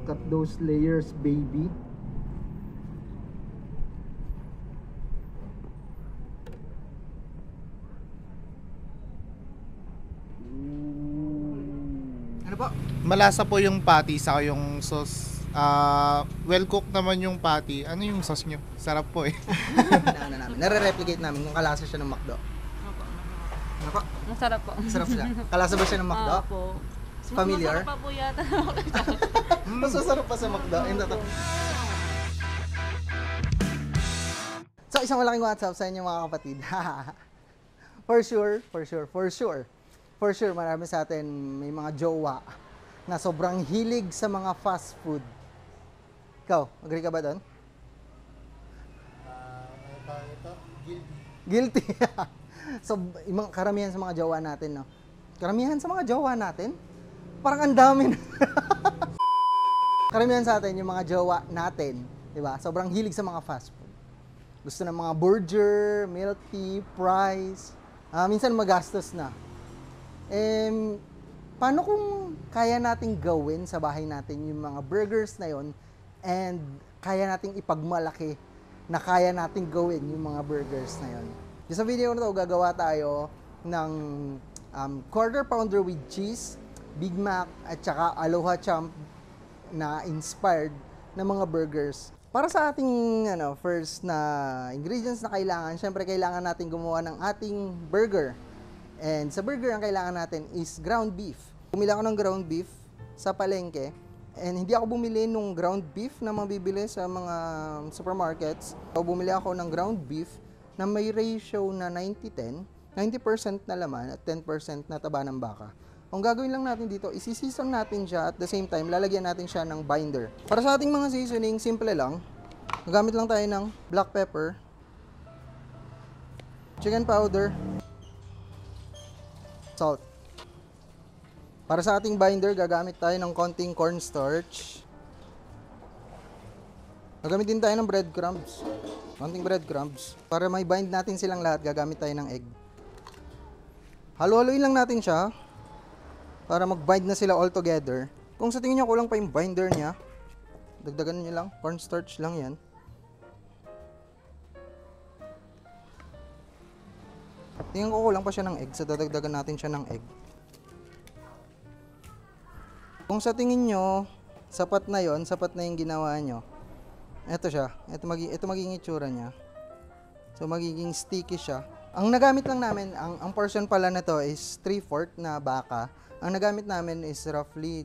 Cut those layers, baby. Ano po? Malasa po yung patty sa yung sauce. Well cooked naman yung patty. Ano yung sauce nyo? Sarap po eh. Nare-replicate namin kung kalasa siya ng McDo. Ano po? Masarap po. Sarap siya. Kalasa ba siya ng McDo? Opo. Familiar? Masarap pa po yata. Mas masarap pa sa McDo. So, isang malaking WhatsApp sa inyo mga kapatid. For sure, marami sa atin may mga jowa na sobrang hilig sa mga fast food. Ikaw, agree ka ba doon? Guilty. So, karamihan sa mga jowa natin, no? Karamihan sa mga jowa natin? Parang ang dami na. Karamihan sa atin, yung mga jowa natin, di ba? Sobrang hilig sa mga fast food. Gusto ng mga burger, milk tea, fries. Minsan magastos na. Paano kung kaya nating gawin sa bahay natin yung mga burgers na yon and kaya nating ipagmalaki na kaya nating gawin yung mga burgers na yon? Sa video na to, gagawa tayo ng quarter pounder with cheese, Big Mac, at saka Aloha Champ na inspired na mga burgers. Para sa ating first na ingredients na kailangan, syempre kailangan natin gumawa ng ating burger. And sa burger, ang kailangan natin is ground beef. Bumili ako ng ground beef sa palengke. And hindi ako bumili ng ground beef na mabibili sa mga supermarkets. So, bumili ako ng ground beef na may ratio na 90-10. 90% na laman at 10% na taba ng baka. Ang gagawin lang natin dito, isi-season natin siya at the same time, lalagyan natin siya ng binder. Para sa ating mga seasoning, simple lang. Gagamit lang tayo ng black pepper, chicken powder, salt. Para sa ating binder, gagamit tayo ng konting cornstarch. Gagamit din tayo ng breadcrumbs. Konting breadcrumbs. Para may bind natin silang lahat, gagamit tayo ng egg. Halo-haloin lang natin siya para mag-bind na sila all together. Kung sa tingin nyo kulang pa yung binder niya, dagdagan nyo lang. Cornstarch lang yan. Tingnan ko kulang pa siya ng egg, so dadagdagan natin siya ng egg. Kung sa tingin nyo, sapat na yon, sapat na yung ginawa nyo. Ito siya. Ito magiging itsura niya. So magiging sticky siya. Ang nagamit lang namin, ang portion pala na to is 3/4 na baka. Ang nagamit namin is roughly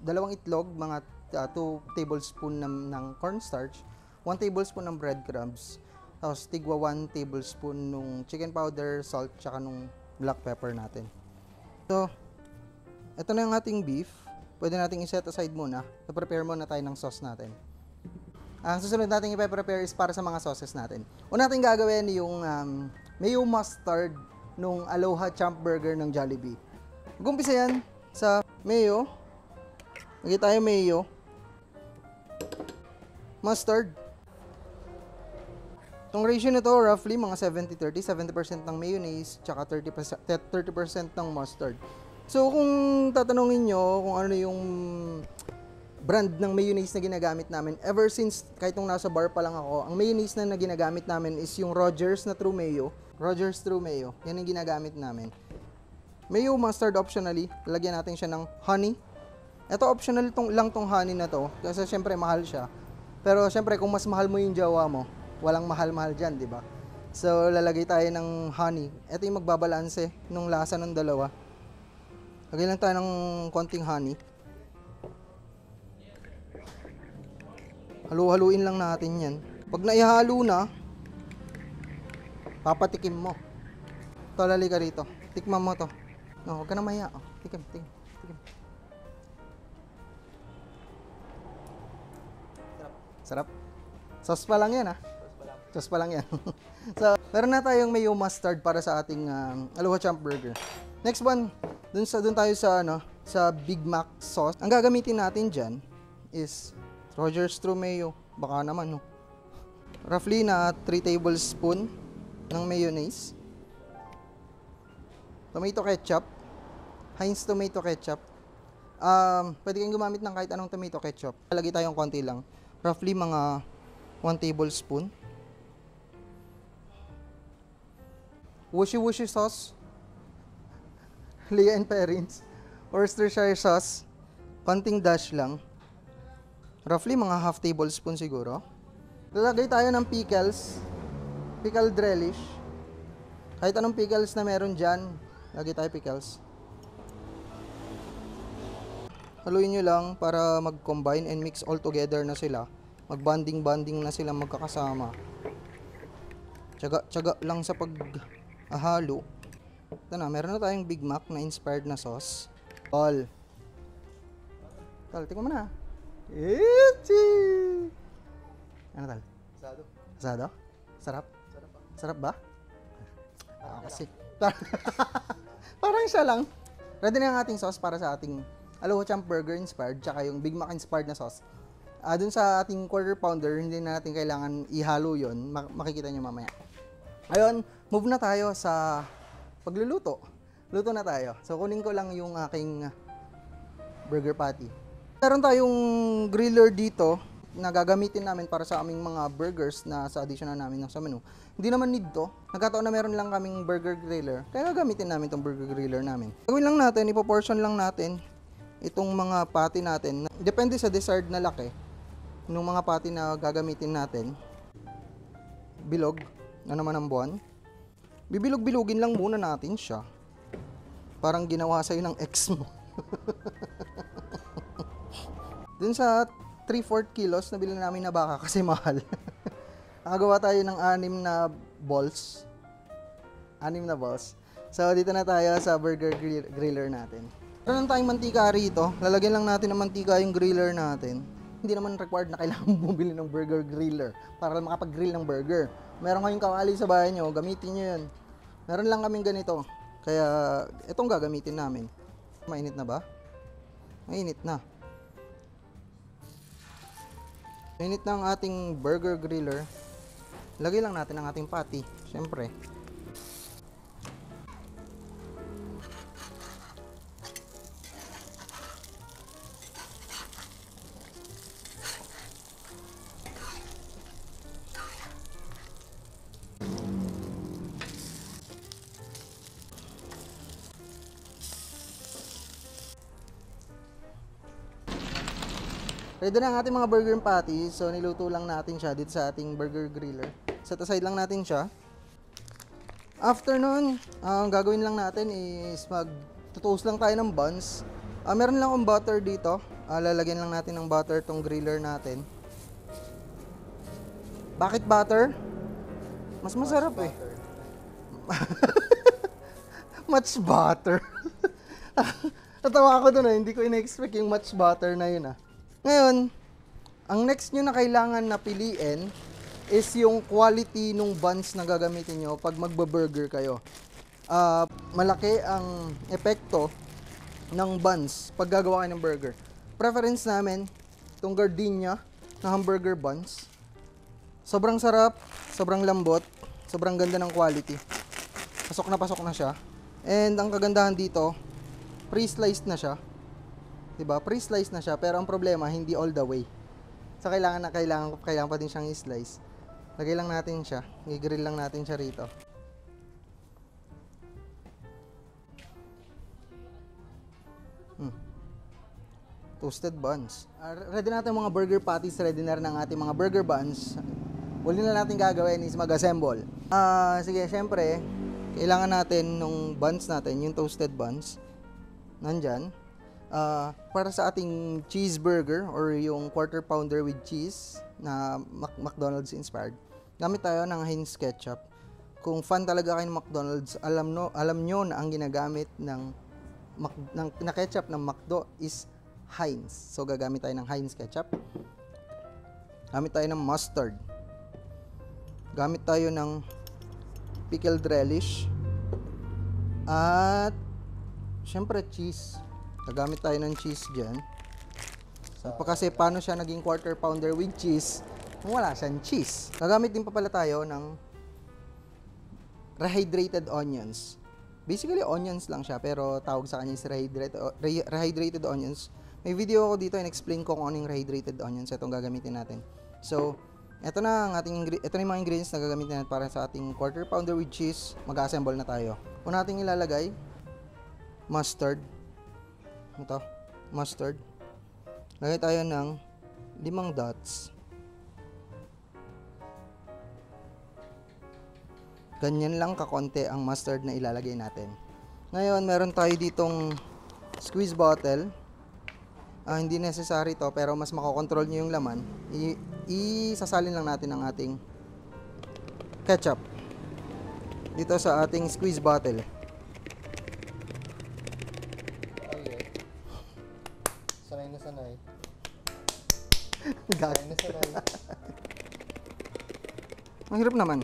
dalawang itlog, mga 2 tablespoon ng cornstarch, 1 tablespoon ng breadcrumbs, tapos tigwa 1 tablespoon nung chicken powder, salt, tsaka nung black pepper natin. So, ito na yung ating beef. Pwede nating i-set aside muna. I-prepare muna tayo ng sauce natin. Ang susunod natin i-prepare is para sa mga sauces natin. Una natin gagawin yung mayo mustard nung Aloha Champ Burger ng Jollibee. Mag-umpisa yan sa mayo. Lagay tayo mayo. Mustard. Itong ratio na to, roughly mga 70-30. 70% ng mayonnaise, tsaka 30% ng mustard. So, kung tatanungin nyo kung ano yung brand ng mayonnaise na ginagamit namin, ever since, kahit nung nasa bar pa lang ako, ang mayonnaise na ginagamit namin is yung Rogers na True Mayo. Rogers True Mayo. Yan yung ginagamit namin. Mayo mustard optionally, lalagyan natin siya ng honey. Ito optional lang tong honey na to kasi syempre mahal siya. Pero syempre kung mas mahal mo yung jowa mo, walang mahal-mahal dyan, di ba? So lalagay tayo ng honey. Ito yung magbabalanse nung lasa ng dalawa. Lagay lang tayo ng konting honey. Halu-haluin lang natin yan. Pag naihalo na, papatikim mo. Ito, lali ka rito. Tikman mo to. No, huwag ka na maya. Oh, tikim. Sarap. Sauce pa lang yan, ha? Sauce pa lang yan. So, meron na tayong mayo mustard para sa ating Aloha Champ Burger. Next one, dun tayo sa Big Mac sauce. Ang gagamitin natin dyan is Rogers True Mayo. Baka naman, no? Roughly na 3 tablespoon ng mayonnaise. Tomato ketchup. Heinz tomato ketchup. Pwede kayong gumamit ng kahit anong tomato ketchup. Lagay tayong konti lang. Roughly mga 1 tablespoon. Wushy sauce. Lea and Perrins. Worcestershire sauce. Konting dash lang. Roughly mga half tablespoon siguro. Lalagay tayo ng pickles. Pickled relish. Kahit anong pickles na meron dyan, lagay tayo pickles. Haluin nyo lang para mag-combine and mix all together na sila. Mag-bonding na sila magkakasama. Tiyaga lang sa pag-halo. Ito na, meron na tayong Big Mac na inspired na sauce. All. Tal, tingnan mo na. Itchy! Ano tal? Asado. Asado? Sarap? Sarap ba? Kasi. Parang siya lang. Ready na ang ating sauce para sa ating Aloha Champ Burger inspired, tsaka yung Big Mac inspired na sauce. Dun sa ating quarter pounder, hindi na natin kailangan ihalo yon. Makikita nyo mamaya. Ayun, move na tayo sa pagluluto. Luto na tayo. So, kunin ko lang yung aking burger patty. Meron tayong griller dito na gagamitin namin para sa aming mga burgers na sa additional namin sa menu. Hindi naman need to. Nagkataon na meron lang kaming burger griller. Kaya gagamitin namin itong burger griller namin. Gawin lang natin, ipoportion lang natin itong mga patty natin. Depende sa desired na laki ng mga patty na gagamitin natin. Bilog na naman ang buwan. Bibilog-bilugin lang muna natin siya. Parang ginawa sa'yo ng ex mo. Dun sa 3/4 kilos na bilhin namin na baka kasi mahal. Nakagawa tayo ng 6 na balls. 6 na balls. So, dito na tayo sa burger griller natin. Meron tayong mantika rito. Lalagyan lang natin ng mantika yung griller natin. Hindi naman required na kailangan bumili ng burger griller para makapag-grill ng burger. Meron kayong kawali sa bahay nyo, gamitin nyo yun. Meron lang kaming ganito. Kaya, itong gagamitin namin. Mainit na ba? Mainit na. Mainit na ang ating burger griller. Lagay lang natin ang ating patty. Siyempre. Ready na ang ating mga burger patties. So, niluto lang natin siya dito sa ating burger griller. Set aside lang natin siya. After nun, ang gagawin lang natin is mag-toast lang tayo ng buns. Meron lang akong butter dito. Lalagyan lang natin ng butter tong griller natin. Bakit butter? Mas masarap eh. Much butter. Natawa ako dun hindi ko ina-expect yung much butter na yun Ngayon, ang next nyo na kailangan na piliin is yung quality nung buns na gagamitin nyo pag magbaburger kayo. Malaki ang epekto ng buns pag gagawa kayo ng burger. Preference namin, itong Gardenia na hamburger buns. Sobrang sarap, sobrang lambot, sobrang ganda ng quality. Pasok na siya. And ang kagandahan dito, pre-sliced na siya. Diba? Pre-slice na siya, pero ang problema, hindi all the way. So, kailangan pa din siyang i-slice. Lagay lang natin siya. I-grill lang natin siya rito. Toasted buns. Ready natin mga burger patties. Ready na rin ang ating mga burger buns. Huli na natin gagawin is mag-assemble. Sige, syempre, kailangan natin nung buns natin, yung toasted buns. Nandyan. Para sa ating cheeseburger or yung quarter pounder with cheese na McDonald's inspired, gamit tayo ng Heinz ketchup. Kung fan talaga kayo ng McDonald's, alam nyo na ang ginagamit ng ketchup ng McDo is Heinz. So gagamit tayo ng Heinz ketchup. Gamit tayo ng mustard. Gamit tayo ng pickled relish. At syempre cheese. Gagamit tayo ng cheese dyan. So, kasi paano siya naging quarter pounder with cheese kung wala siyang cheese. Gagamit din pa pala tayo ng rehydrated onions. Basically, onions lang siya, pero tawag sa kanya is rehydrated onions. May video ako dito and explain ko kung ano yung rehydrated onions. Itong gagamitin natin. So, ito na ito na yung mga ingredients na gagamitin natin para sa ating quarter pounder with cheese. Mag-assemble na tayo. Una natin ilalagay, mustard. Ito, mustard. Lagay tayo ng 5 dots. Ganyan lang kakonti ang mustard na ilalagay natin. Ngayon, meron tayo ditong squeeze bottle. Hindi necessary to, pero mas makokontrol nyo yung laman. Isasalin lang natin ang ating ketchup dito sa ating squeeze bottle. Okay. Sanay na sanay. Gag. Sanay na sanay. Mahirap naman.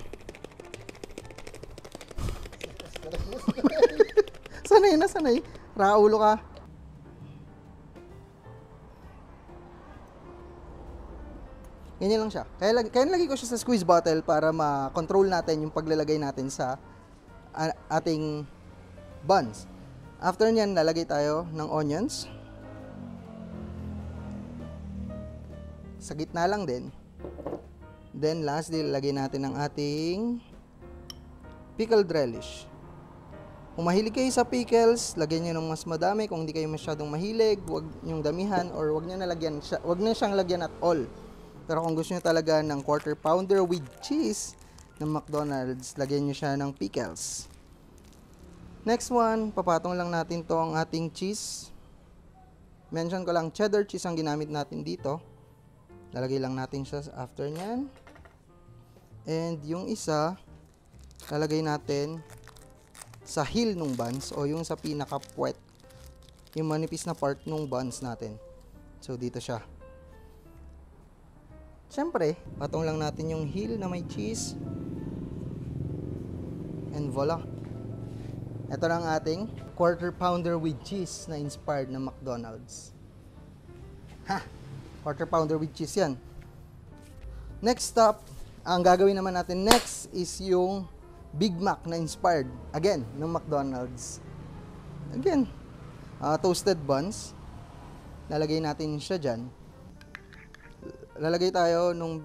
Sanay na sanay. Raulo ka. Ganyan lang siya. Kaya nilagay ko siya sa squeeze bottle para ma-control natin yung paglalagay natin sa ating buns. After nyan, lalagay tayo ng onions. Sa gitna lang din. Then, lastly, lalagay natin ang ating pickled relish. Kung mahilig kayo sa pickles, lagyan nyo ng mas madami. Kung hindi kayo masyadong mahilig, huwag nyong damihan or huwag na siyang lagyan at all. Pero kung gusto nyo talaga ng quarter pounder with cheese ng McDonald's, lagyan nyo siya ng pickles. Next one, papatong lang natin to ang ating cheese. Mention ko lang, cheddar cheese ang ginamit natin dito. Lalagay lang natin siya after nyan. And yung isa, lalagay natin sa heel ng buns o yung sa pinaka-puwet, yung manipis na part ng buns natin. So, dito siya. Siyempre, patong lang natin yung heel na may cheese. And voila. Ito na ang ating quarter pounder with cheese na inspired ng McDonald's. Ha! Quarter pounder with cheese yan. Next stop, ang gagawin naman natin next is yung Big Mac na inspired, again, ng McDonald's. Again, toasted buns. Lalagay natin siya dyan. Lalagay tayo nung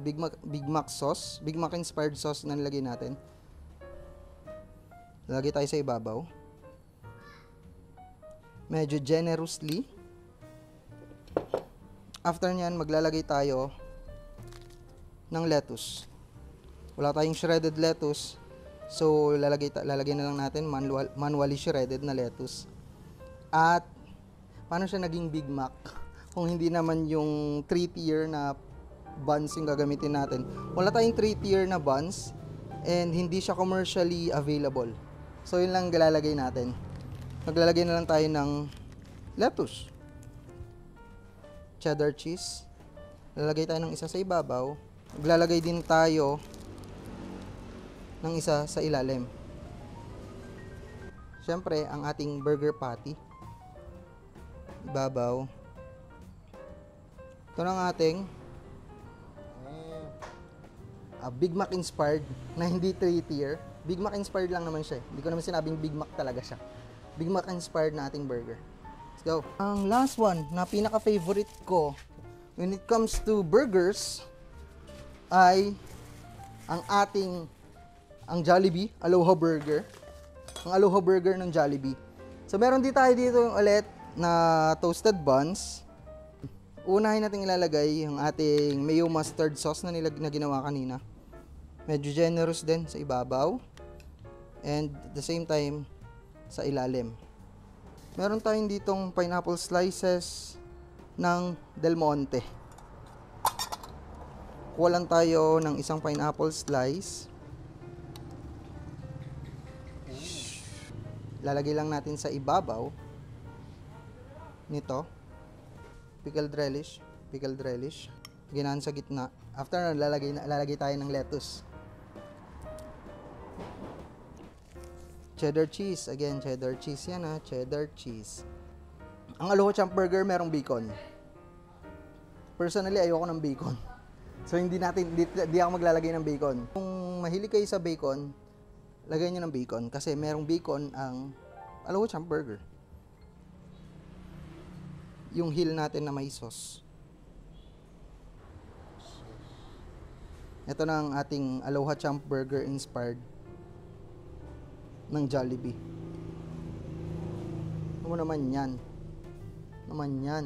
Big Mac sauce, Big Mac inspired sauce na nilagay natin. Lalagay tayo sa ibabaw. Medyo generously. After nyan, maglalagay tayo ng lettuce. Wala tayong shredded lettuce. So, lalagay na lang natin manually shredded na lettuce. At, paano siya naging Big Mac? Kung hindi naman yung 3-tier na buns yung gagamitin natin. Wala tayong 3-tier na buns and hindi siya commercially available. So, yun lang lalagay natin. Maglalagay na lang tayo ng lettuce. Cheddar cheese. Lalagay tayo ng isa sa ibabaw. Maglalagay din tayo ng isa sa ilalim. Siyempre, ang ating burger patty. Ibabaw. Ito na ang ating Big Mac inspired na hindi 3-tier. Big Mac inspired lang naman siya. Hindi ko naman sinabing Big Mac talaga siya. Big Mac inspired na ating burger. Let's go. Ang last one na pinaka-favorite ko when it comes to burgers ay ang Jollibee Aloha Burger. Ang Aloha Burger ng Jollibee. So, meron din tayo dito yung ulit na toasted buns. Unahin natin ilalagay yung ating mayo mustard sauce na ginawa kanina. Medyo generous din sa ibabaw. And at the same time, sa ilalim. Meron tayong ditong pineapple slices ng Del Monte. Kuha lang tayo ng isang pineapple slice. Lalagay lang natin sa ibabaw nito. Pickled relish. Ginahan sa gitna. After na, lalagay tayo ng lettuce. Cheddar cheese. Again, cheddar cheese yan ha. Cheddar cheese. Ang Aloha Champ Burger merong bacon. Personally, ayoko ng bacon. So, hindi ako maglalagay ng bacon. Kung mahilig kayo sa bacon, lagay nyo ng bacon. Kasi merong bacon ang Aloha Champ Burger. Yung heel natin na may sauce. Ito na ang ating Aloha Champ Burger inspired ng Jollibee. Ano naman yan? Naman yan.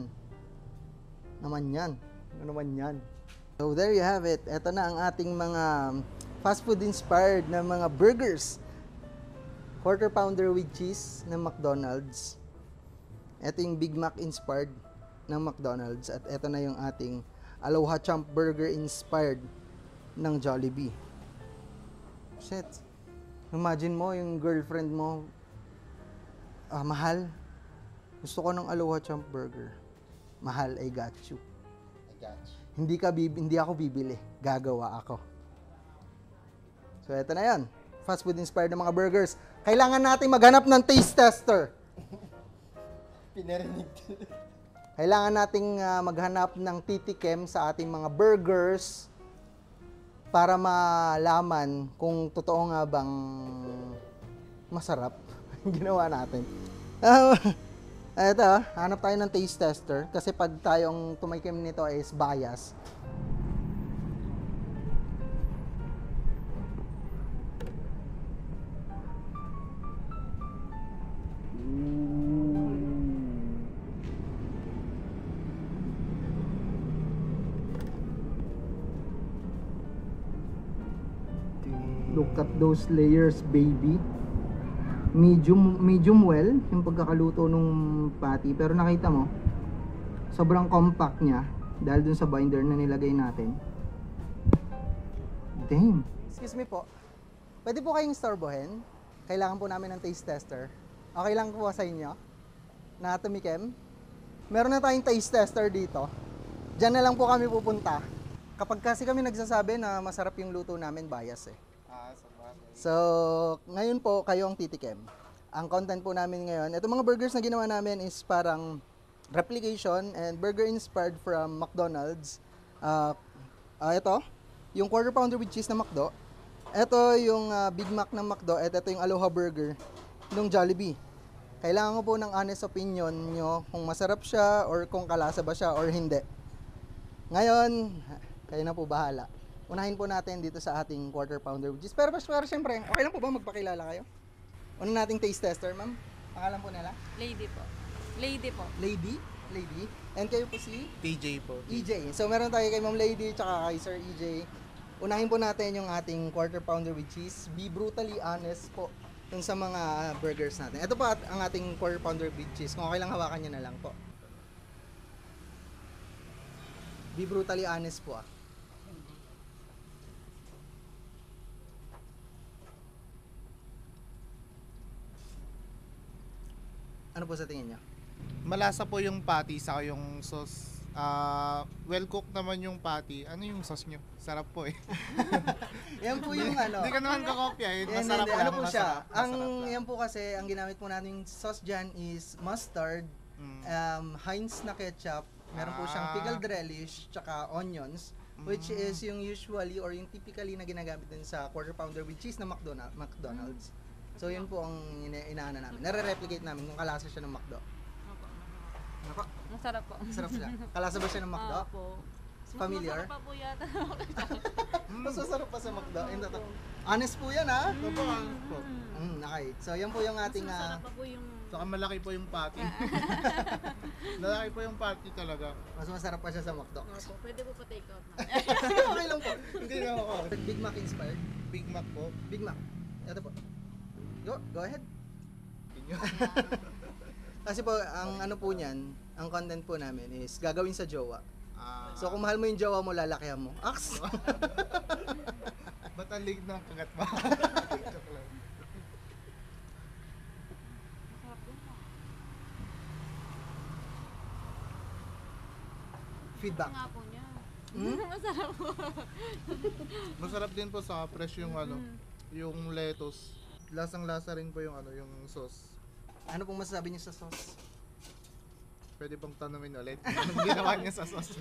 Naman yan. Ano naman yan? So there you have it. Ito na ang ating mga fast food inspired na mga burgers. Quarter pounder with cheese ng McDonald's. Ito yung Big Mac inspired ng McDonald's. At ito na yung ating Aloha Champ Burger inspired ng Jollibee. Shit. Imagine mo yung girlfriend mo, mahal, gusto ko ng Aloha Champ Burger. Mahal, I got you. I got you. Hindi ako bibili. Gagawa ako. So, eto na yan. Fast food inspired ng mga burgers. Kailangan natin maghanap ng taste tester. Pinarinig. Kailangan nating maghanap ng titikim sa ating mga burgers para malaman kung totoo nga bang masarap yung ginawa natin. Ito, hanap tayo ng taste tester kasi pag tayong tumikim nito is bias. Look at those layers, baby. Medium well yung pagkakaluto nung patty, pero nakita mo sobrang compact niya dahil dun sa binder na nilagay natin. Damn. Excuse me po. Pwede po kayong istorbohin? Kailangan po namin ng taste tester. Okay lang po sa inyo na tumikim? Meron na tayong taste tester dito. Diyan na lang po kami pupunta. Kapag kasi kami nagsasabi na masarap yung luto namin, bias eh. So, ngayon po, kayo ang titikim. Ang content po namin ngayon, itong mga burgers na ginawa namin is parang replication and burger inspired from McDonald's. Ito, yung quarter pounder with cheese na McDo. Ito yung Big Mac ng McDo at ito yung Aloha Burger ng Jollibee. Kailangan ko po ng honest opinion nyo kung masarap siya or kung kalasa ba siya or hindi. Ngayon, kayo na po bahala. Unahin po natin dito sa ating quarter pounder with cheese. Pero syempre, okay lang po ba magpakilala kayo? Una nating taste tester, ma'am. Pangalan po nila? Lady po. Lady po. Lady? Lady. And kayo po si? TJ po. EJ. So meron tayo kay Ma'am Lady tsaka kay Sir EJ. Unahin po natin yung ating quarter pounder with cheese. Be brutally honest po dun sa mga burgers natin. Ito po ang ating quarter pounder with cheese. Kung okay lang, hawakan nyo na lang po. Be brutally honest po. Ano po sa tingin nyo? Malasa po yung patty saka yung sauce. Well cooked naman yung patty. Ano yung sauce nyo? Sarap po eh. Yan po yung ano. Hindi ka naman kakopya eh. Yan, Masarap hindi. lang. Ano po siya? Masarap lang. Yan po kasi, ang ginamit po natin yung sauce dyan is mustard, Heinz na ketchup, meron po siyang pickled relish, tsaka onions, which is yung usually or yung typically na ginagamit din sa quarter pounder with cheese na McDonald's. So yun po ang inaana namin. Nare-replicate namin kung kalasa siya ng McDo. Opo. Ano po? Masarap po. Sarap siya. Kalasa ba siya ng McDo? Opo. Familiar? Masarap pa po yata. Mas masarap pa sa McDo. Honest po yan ha? Ito po, ano po. Okay. So yan po yung ating Masarap pa po yung... Saka malaki po yung patty. Malaki po yung patty talaga. mas masarap pa siya sa McDo. Opo. Pwede po pa take out. Okay lang po. Hindi na ako. Big Mac inspired. Big Mac po. Big Mac. Ito po. Go ahead. Kasi po, ang ano po niyan, ang content po namin is gagawin sa jowa. So kung mahal mo yung jowa mo, lalakihan mo. Aks! Ba't ang liig ng kagat ba? Feedback. Nga po niya. Hmm? Masarap po. Masarap din po sa fresh yung ano, yung lettuce. Lasang-lasa rin po yung ano, yung sauce. Ano pong masasabi niyo sa sauce? Pwede pong tanungin ulit. Anong ginawa niya sa sauce?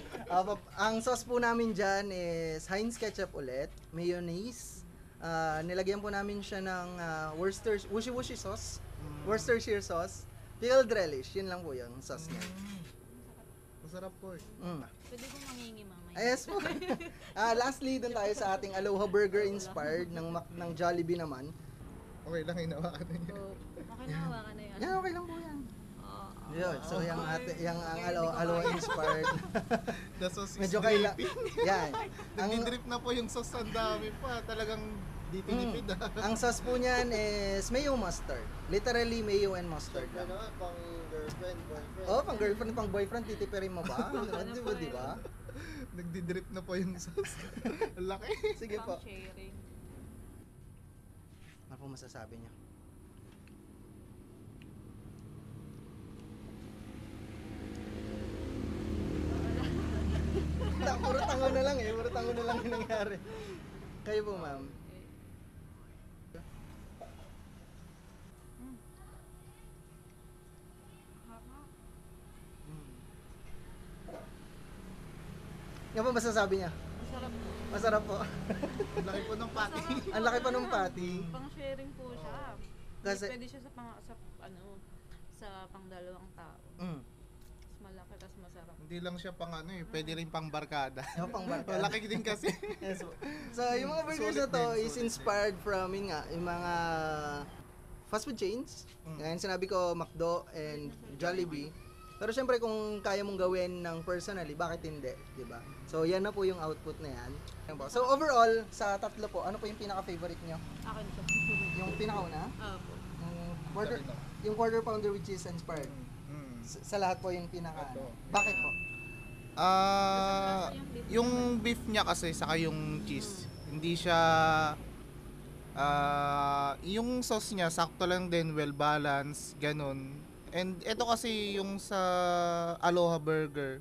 Ang sauce po namin dyan is Heinz ketchup ulit, mayonnaise, Nilagyan po namin siya ng Worcestershire sauce. Worcestershire sauce. Pickled relish. Yun lang po yung sauce niya. Masarap po eh. Pwede po mangingi mamaya. Yes po. Lastly, dun tayo sa ating Aloha Burger inspired ng Jollibee naman. Okay lang, hinawakan ninyo. So, okay na, hawakan na yan. Yan, okay lang po yan. Oo. Yun, so yung ang Aloha inspired. The sauce is Medyo kaila. Yan. Nagdi-drip na po yung sauce, ang dami pa. Talagang di tinipid Ang sauce po niyan is mayo mustard. Literally mayo and mustard lang. Ano, pang girlfriend, boyfriend. Oh, pang girlfriend, pang boyfriend, titipirin mo ba? Di ba? Nagdi-drip na po yung sauce. Ang laki. Sige po. Pang sharing. Ano po masasabi niyo? Puro tango na lang eh. Puro tango na lang yung nangyari. Kayo po, ma'am. Ano po masasabi niya? Masarap po. Masarap po. Ang laki po ng patty. Ang laki pa ng patty. Pang sharing po siya. Kasi- Pwede siya sa sa pang dalawang tao. Mm. Mas malaki tas masarap. Hindi lang siya pang ano eh, pwede rin pang barkada. Yung pang barkada. Laki din kasi. Yes po. So, yung mga burgers na Sulit to din, is sulit. inspired from yun nga, yung mga fast food chains. Ngayon sinabi ko McDo and Jollibee. Pero syempre kung kaya mong gawin ng personally, bakit hindi, 'di ba? So yan na po yung output na yan. Yan po. So overall, sa tatlo po, ano po yung pinaka-favorite nyo? Akin to. Yung pinakauna? Opo. Yung quarter pounder with cheese inspired. Mm. Sa lahat po yung pinaka. Bakit po? Yung beef niya kasi saka yung cheese, hindi siya yung sauce niya sakto lang din, well balanced, ganun. And ito kasi yung sa Aloha Burger,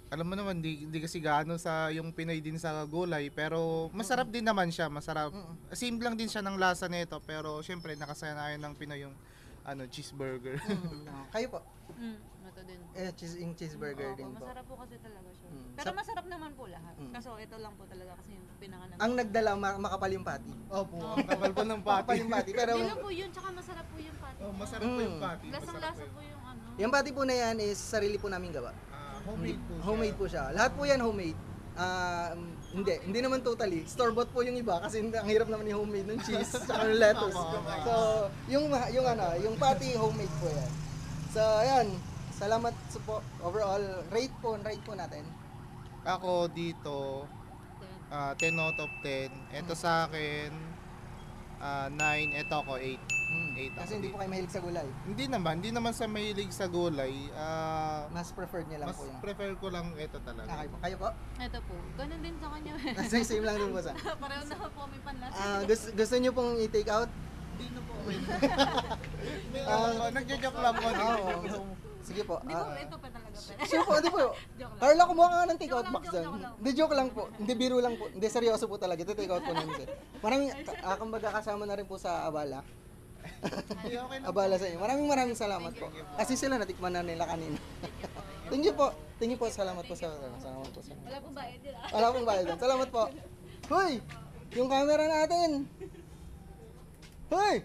alam mo naman, di kasi gaano sa yung Pinoy din sa gulay, pero masarap din naman siya, masarap. Same lang din siya ng lasa nito, pero syempre nakasanayan ng Pinoy yung cheeseburger. Kayo po? Ito din. Yung cheeseburger Opo, din po. masarap po kasi talaga siya. Mm. Pero masarap naman po lahat. Kaso ito lang po talaga kasi yung pinaka Ang nagdala, makapal yung patty. Opo, ang kapal po ng Makapal patty. yung patty. Pero Hindi lang po yun, tsaka masarap po yung patty. Oh, masarap po yung patty. Lasang-lasa po yung ano. yung patty po na yan is sarili po namin gawa. Homemade po siya. Homemade po siya. Lahat po yan homemade. Hindi naman totally. Store-bought po yung iba kasi ang hirap naman yung homemade ng cheese at lettuce. So, yung patty homemade po yan. So, ayan. Salamat po. Overall, rate po natin. Ako dito, 10 out of 10. Ito sa akin, 9. Ito ako, 8. 8 ako Kasi hindi dito. po kayo mahilig sa gulay. Hindi naman sa mahilig sa gulay. Mas preferred niya lang Mas po yung... prefer ko lang ito talaga. Kayo po? Ito po. Ganun din sa kanya. Same lang din po sa... Pareho na po may panlasa. gusto niyo pong i-take out? Hindi na po. Nagja-joke lang po. Oo. Sige po. Hindi po, ito pa talaga. Sure po, hindi po. Joke lang. Carla, kumuha ka nga ng take out Joke lang, box dyan. joke lang. Hindi, joke lang po. Hindi, biro lang po. Hindi, seryoso po talaga. Ito take out po namin sir. Maraming, kumbaga kasama na rin po sa Abala. Okay lang. Abala sa inyo. Maraming salamat po. Kasi sila natikman na nila kanina. Thank you po. Thank you po. Salamat po sa... Salamat po sa... Wala po bayad yun. Wala pong bayad doon. Salamat po. Hoy! Yung camera natin! Hoy!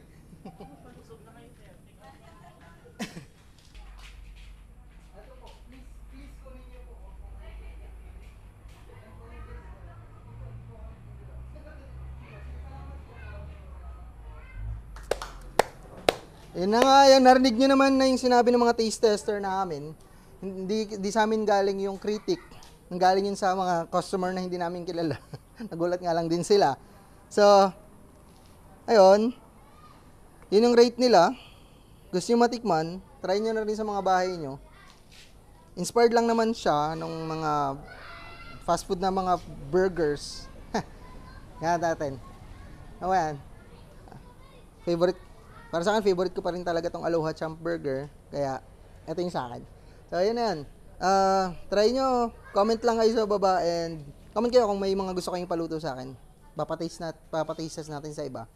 Yun na nga, yan, narinig nyo naman na yung sinabi ng mga taste tester namin. Hindi sa amin galing yung critic. Galing yun sa mga customer na hindi namin kilala. Nagulat nga lang din sila. So, ayun. Yun yung rate nila. Gusto nyo matikman, try nyo na rin sa mga bahay nyo. Inspired lang naman siya ng mga fast food na mga burgers. Yan natin. O yan. Favorite. Para sa akin, favorite ko pa rin talaga tong Aloha Champ Burger. Kaya, ito yung sa akin. So, ayun na yan. Try nyo. Comment lang kayo sa baba and comment kayo kung may mga gusto kayong paluto sa akin. Papataste natin sa iba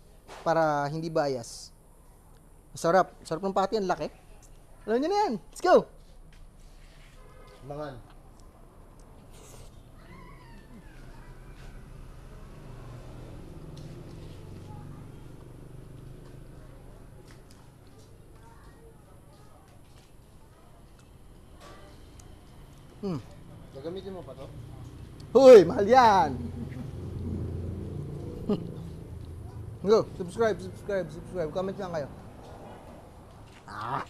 para hindi bias. Sarap. Sarap ng patty. Ang laki. Alam nyo na yan. Let's go! Mangan. Hmm. Gagamitin mo pa to? Hoy, mahal yan! Go, subscribe. Comment lang kayo. Ah!